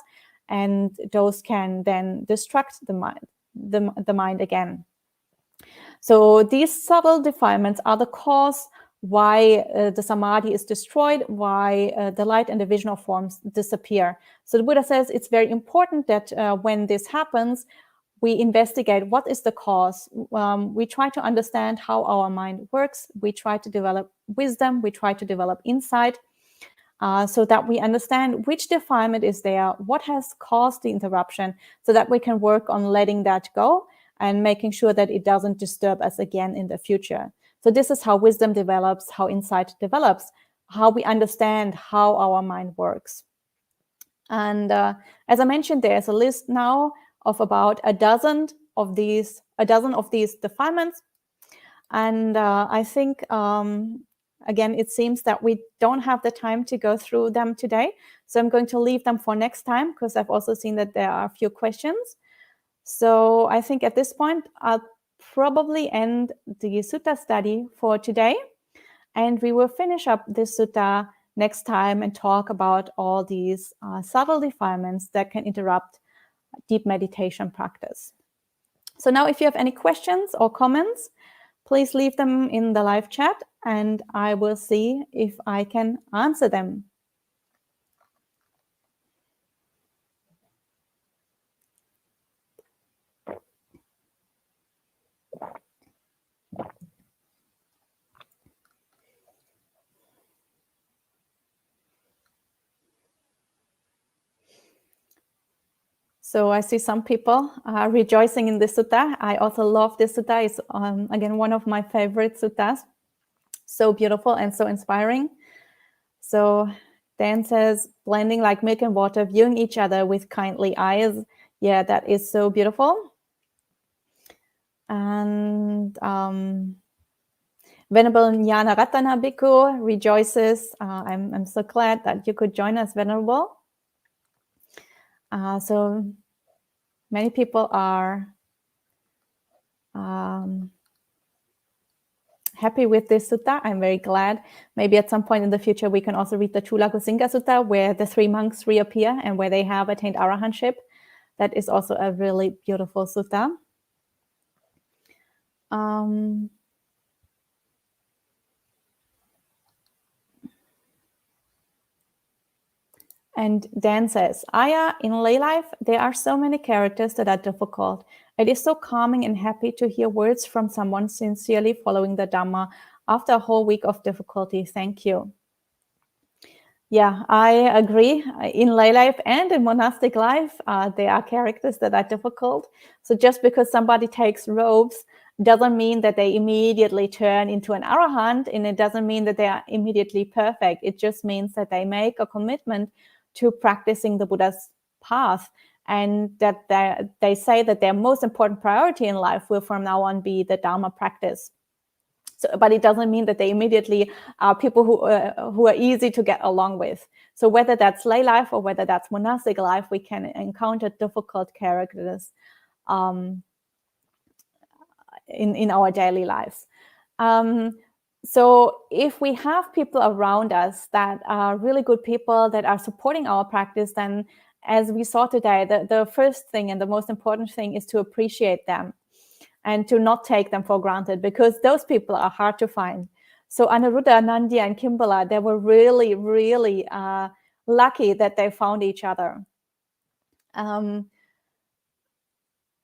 and those can then destruct the mind. The mind again. So these subtle defilements are the cause why the samadhi is destroyed, why the light and the vision of forms disappear. So the Buddha says it's very important that when this happens, we investigate what is the cause. We try to understand how our mind works. We try to develop wisdom. We try to develop insight. So that we understand which defilement is there, what has caused the interruption, so that we can work on letting that go and making sure that it doesn't disturb us again in the future. So this is how wisdom develops, how insight develops, how we understand how our mind works. And as I mentioned, there's a list now of about a dozen of these defilements. And I think again, it seems that we don't have the time to go through them today. So I'm going to leave them for next time, because I've also seen that there are a few questions. So I think at this point, I'll probably end the sutta study for today. And we will finish up this sutta next time and talk about all these subtle defilements that can interrupt deep meditation practice. So now if you have any questions or comments, please leave them in the live chat and I will see if I can answer them. So I see some people are rejoicing in this sutta. I also love this sutta. It's again one of my favorite suttas. So beautiful and so inspiring. So Dan says, blending like milk and water, viewing each other with kindly eyes. Yeah, that is so beautiful. And Venerable Jnana Ratana Bhikkhu rejoices. I'm so glad that you could join us, Venerable. So many people are happy with this sutta. I'm very glad. Maybe at some point in the future, we can also read the Chula Kusinga Sutta, where the 3 monks reappear and where they have attained arahantship. That is also a really beautiful sutta. And Dan says, Aya, in lay life, there are so many characters that are difficult. It is so calming and happy to hear words from someone sincerely following the Dhamma after a whole week of difficulty. Thank you. Yeah, I agree. In lay life and in monastic life, there are characters that are difficult. So just because somebody takes robes doesn't mean that they immediately turn into an arahant, and it doesn't mean that they are immediately perfect. It just means that they make a commitment to practicing the Buddha's path, and that they say that their most important priority in life will from now on be the Dharma practice. So, but it doesn't mean that they immediately are people who are easy to get along with. So whether that's lay life or whether that's monastic life, we can encounter difficult characters in our daily lives. So if we have people around us that are really good people that are supporting our practice, then as we saw today, the first thing and the most important thing is to appreciate them and to not take them for granted, because those people are hard to find. So Anuruddha, Nandia, and Kimbala, they were really, really lucky that they found each other.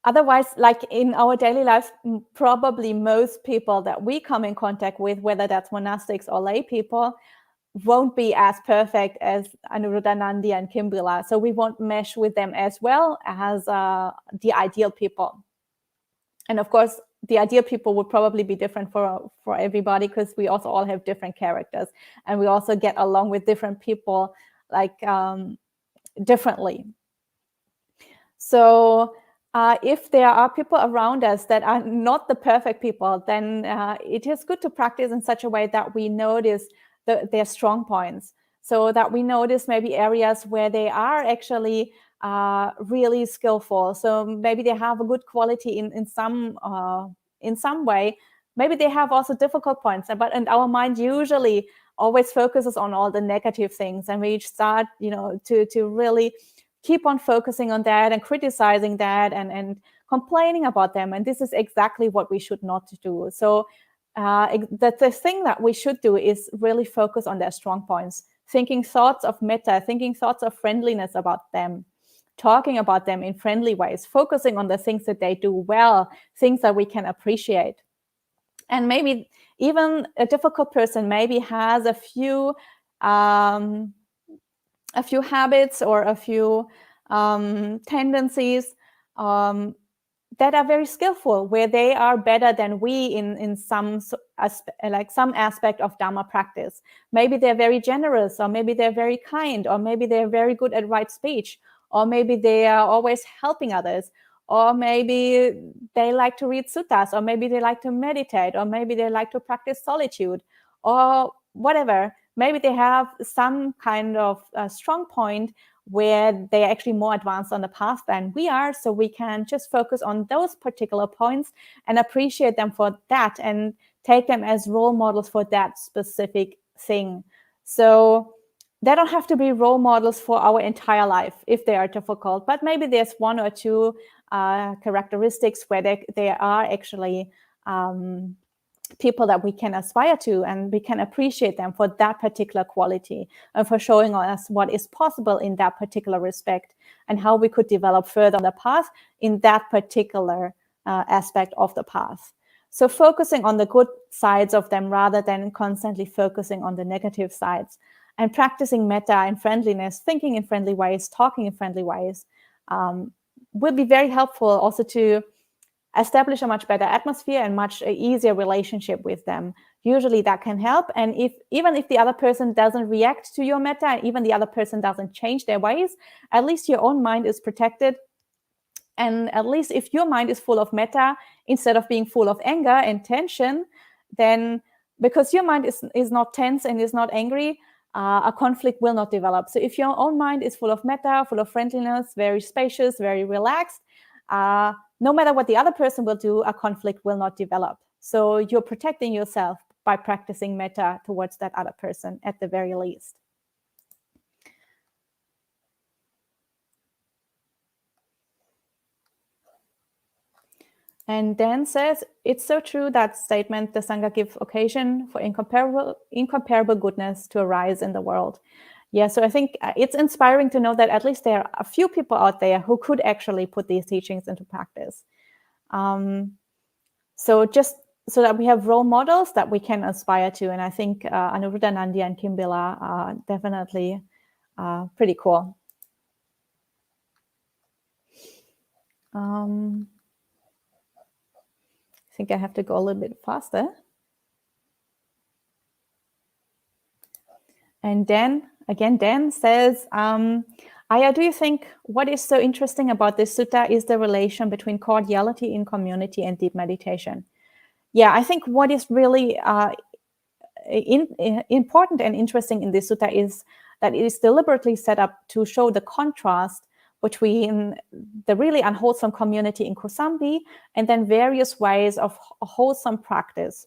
Otherwise, like in our daily lives, probably most people that we come in contact with, whether that's monastics or lay people, won't be as perfect as Anuruddha, Nandia, and Kimbala. So we won't mesh with them as well as the ideal people. And of course, the ideal people would probably be different for everybody, because we also all have different characters, and we also get along with different people like differently. So if there are people around us that are not the perfect people, then it is good to practice in such a way that we notice their strong points, so that we notice maybe areas where they are actually really skillful. So maybe they have a good quality in some way. Maybe they have also difficult points, and our mind usually always focuses on all the negative things, and we start, to really keep on focusing on that and criticizing that and complaining about them. And this is exactly what we should not do. So the thing that we should do is really focus on their strong points, thinking thoughts of metta, thinking thoughts of friendliness about them, talking about them in friendly ways, focusing on the things that they do well, things that we can appreciate. And maybe even a difficult person maybe has a few habits or a few tendencies that are very skillful, where they are better than we in some aspect of Dhamma practice. Maybe they're very generous, or maybe they're very kind, or maybe they're very good at right speech, or maybe they are always helping others, or maybe they like to read suttas, or maybe they like to meditate, or maybe they like to practice solitude, or whatever. Maybe they have some kind of strong point where they're actually more advanced on the path than we are. So we can just focus on those particular points and appreciate them for that, and take them as role models for that specific thing. So they don't have to be role models for our entire life if they are difficult, but maybe there's one or two characteristics where they are actually people that we can aspire to, and we can appreciate them for that particular quality and for showing us what is possible in that particular respect and how we could develop further on the path in that particular aspect of the path. So focusing on the good sides of them rather than constantly focusing on the negative sides, and practicing metta and friendliness, thinking in friendly ways, talking in friendly ways, will be very helpful also to establish a much better atmosphere and much easier relationship with them. Usually that can help. And even if the other person doesn't react to your metta, even the other person doesn't change their ways, at least your own mind is protected. And at least if your mind is full of metta instead of being full of anger and tension, then because your mind is not tense and is not angry, a conflict will not develop. So if your own mind is full of metta, full of friendliness, very spacious, very relaxed, no matter what the other person will do, a conflict will not develop. So you're protecting yourself by practicing metta towards that other person at the very least. And Dan says, it's so true, that statement, the Sangha gives occasion for incomparable goodness to arise in the world. Yeah, so I think it's inspiring to know that at least there are a few people out there who could actually put these teachings into practice. So just so that we have role models that we can aspire to. And I think Anuruddha Nandi and Kimbila are definitely pretty cool. I think I have to go a little bit faster. And Dan says, Aya, do you think what is so interesting about this sutta is the relation between cordiality in community and deep meditation? Yeah, I think what is really important and interesting in this sutta is that it is deliberately set up to show the contrast between the really unwholesome community in Kosambi and then various ways of wholesome practice.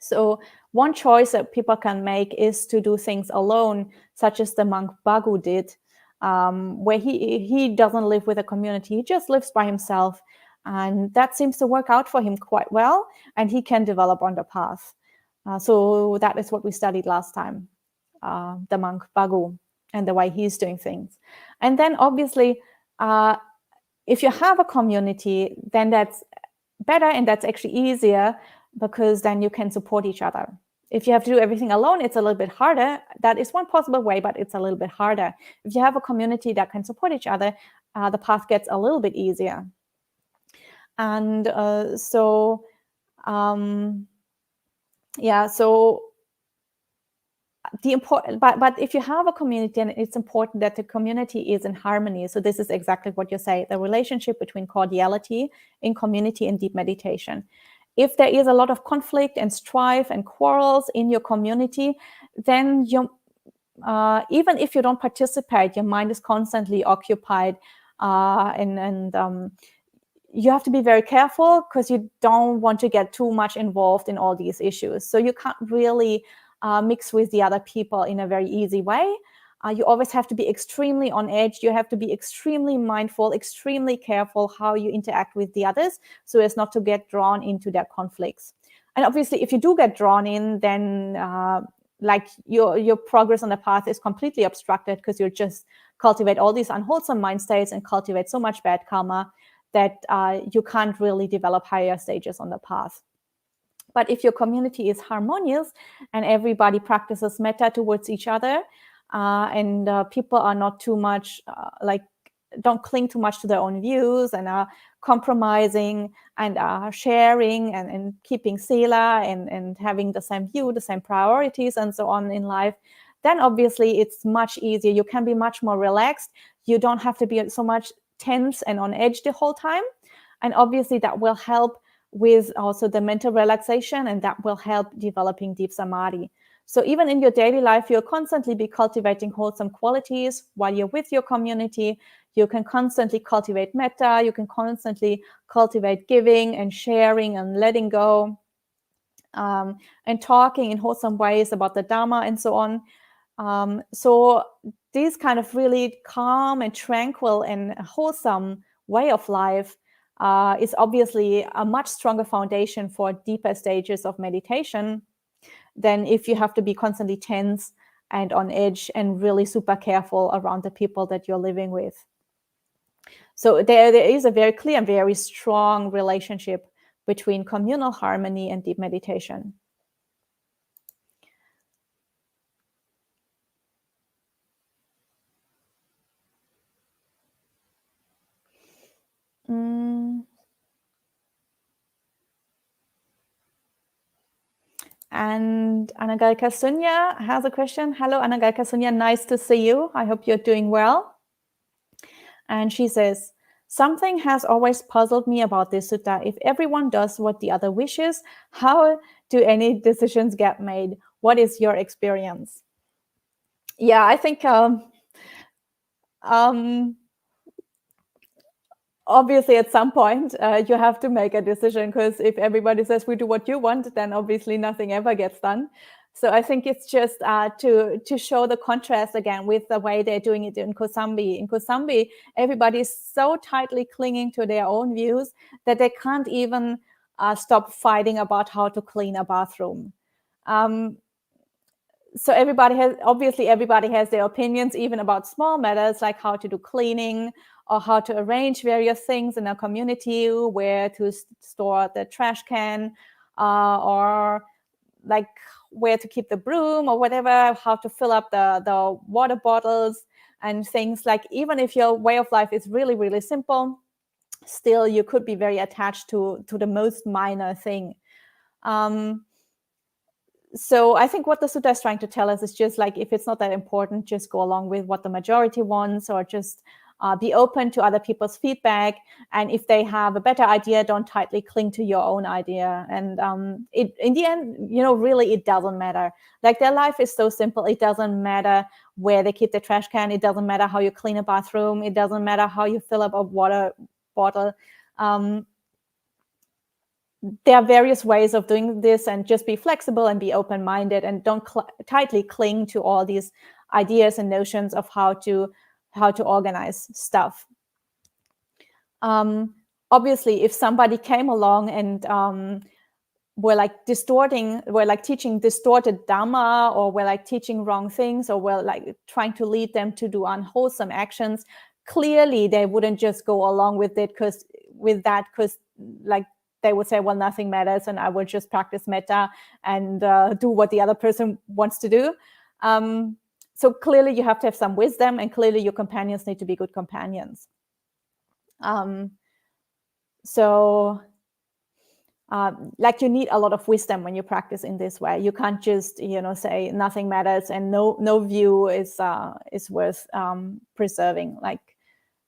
So one choice that people can make is to do things alone, such as the monk Bagu did, where he doesn't live with a community, he just lives by himself. And that seems to work out for him quite well, and he can develop on the path. So that is what we studied last time, the monk Bagu and the way he's doing things. And then obviously, if you have a community, then that's better and that's actually easier, because then you can support each other. If you have to do everything alone, it's a little bit harder. That is one possible way, but it's a little bit harder. If you have a community that can support each other, the path gets a little bit easier. And so the important, but if you have a community, then it's important that the community is in harmony. So this is exactly what you say, the relationship between cordiality in community and deep meditation. If there is a lot of conflict and strife and quarrels in your community, then you, even if you don't participate, your mind is constantly occupied, and you have to be very careful, because you don't want to get too much involved in all these issues. So you can't really mix with the other people in a very easy way. You always have to be extremely on edge. You have to be extremely mindful, extremely careful how you interact with the others, so as not to get drawn into their conflicts. And obviously, if you do get drawn in, then like your progress on the path is completely obstructed, because you'll just cultivate all these unwholesome mind states and cultivate so much bad karma that you can't really develop higher stages on the path. But if your community is harmonious and everybody practices metta towards each other, and people are not too much don't cling too much to their own views, and are compromising and are sharing and keeping sila and having the same view, the same priorities, and so on in life, then obviously it's much easier. You can be much more relaxed. You don't have to be so much tense and on edge the whole time. And obviously that will help with also the mental relaxation, and that will help developing deep samadhi. So even in your daily life, you'll constantly be cultivating wholesome qualities while you're with your community. You can constantly cultivate metta. You can constantly cultivate giving and sharing and letting go, and talking in wholesome ways about the Dharma and so on. So this kind of really calm and tranquil and wholesome way of life is obviously a much stronger foundation for deeper stages of meditation than if you have to be constantly tense and on edge and really super careful around the people that you're living with. So there is a very clear and very strong relationship between communal harmony and deep meditation. And Anagalika Sunya has a question. Hello, Anagalika Sunya. Nice to see you. I hope you're doing well. And she says, something has always puzzled me about this sutta. If everyone does what the other wishes, how do any decisions get made? What is your experience? Yeah, I think obviously at some point you have to make a decision, because if everybody says we do what you want, then obviously nothing ever gets done. So I think it's just to show the contrast again with the way they're doing it in Kosambi. In Kosambi, everybody is so tightly clinging to their own views that they can't even stop fighting about how to clean a bathroom. So everybody has their opinions, even about small matters like how to do cleaning or how to arrange various things in a community, where to store the trash can, or like where to keep the broom or whatever, how to fill up the water bottles and things. Like, even if your way of life is really, really simple, still you could be very attached to the most minor thing. So I think what the sutta is trying to tell us is just like, if it's not that important, just go along with what the majority wants, or just be open to other people's feedback. And if they have a better idea, don't tightly cling to your own idea. And in the end, really, it doesn't matter. Like, their life is so simple. It doesn't matter where they keep the trash can. It doesn't matter how you clean a bathroom. It doesn't matter how you fill up a water bottle. There are various ways of doing this, and just be flexible and be open-minded, and don't tightly cling to all these ideas and notions of how to organize stuff. Obviously, if somebody came along and were teaching distorted dhamma, or were like teaching wrong things, or were like trying to lead them to do unwholesome actions, clearly they wouldn't just go along with it because like they would say, well, nothing matters, and I will just practice metta and do what the other person wants to do. So clearly you have to have some wisdom, and clearly your companions need to be good companions. Like, you need a lot of wisdom when you practice in this way. You can't just say nothing matters and no view is worth preserving. Like,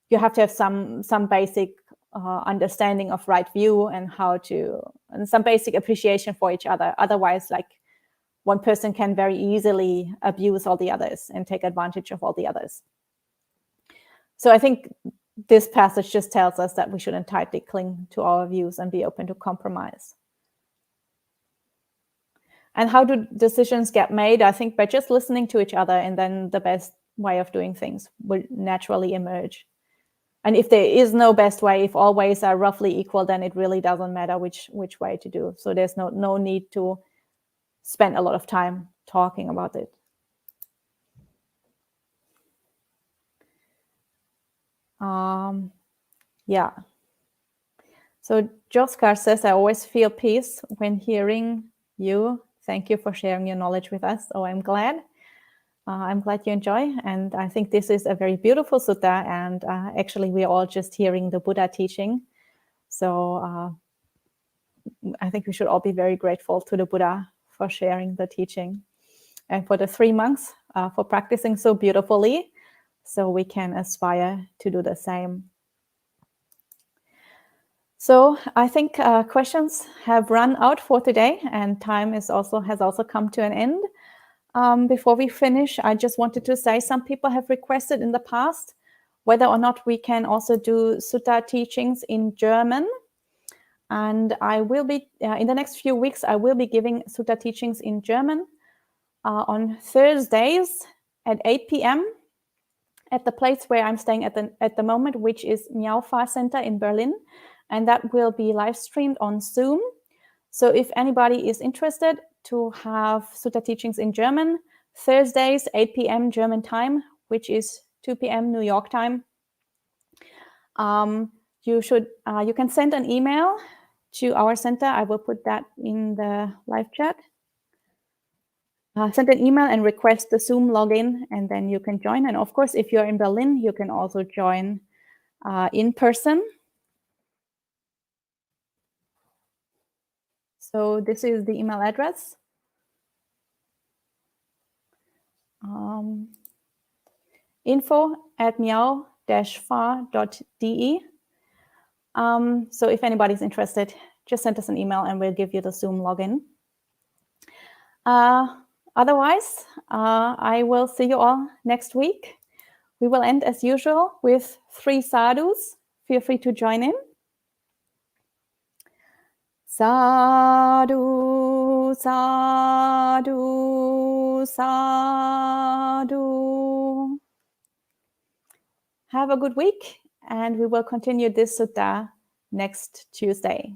you have to have some basic understanding of right view, and some basic appreciation for each other. Otherwise, like, one person can very easily abuse all the others and take advantage of all the others. So I think this passage just tells us that we shouldn't tightly cling to our views and be open to compromise. And how do decisions get made? I think by just listening to each other, and then the best way of doing things will naturally emerge. And if there is no best way, if all ways are roughly equal, then it really doesn't matter which way to do. So there's no need to spend a lot of time talking about it. Yeah. So Joskar says, I always feel peace when hearing you. Thank you for sharing your knowledge with us. Oh, I'm glad. I'm glad you enjoy. And I think this is a very beautiful sutta. And actually, we're all just hearing the Buddha teaching. So I think we should all be very grateful to the Buddha for sharing the teaching, and for the 3 monks for practicing so beautifully, so we can aspire to do the same. So I think questions have run out for today, and time has also come to an end. Before we finish, I just wanted to say, some people have requested in the past whether or not we can also do sutta teachings in German. And I will be, in the next few weeks, I will be giving sutta teachings in German on Thursdays at 8 p.m. at the place where I'm staying at the moment, which is Unify Center in Berlin. And that will be live streamed on Zoom. So if anybody is interested to have sutta teachings in German, Thursdays, 8 p.m. German time, which is 2 p.m. New York time, you can send an email to our center. I will put that in the live chat. Send an email and request the Zoom login, and then you can join. And of course, if you're in Berlin, you can also join in person. So this is the email address. info@miao-fa.de. So if anybody's interested, just send us an email and we'll give you the Zoom login. Otherwise, I will see you all next week. We will end as usual with 3 sadhus. Feel free to join in. Sadhu, sadhu, sadhu. Have a good week, and we will continue this sutta next Tuesday.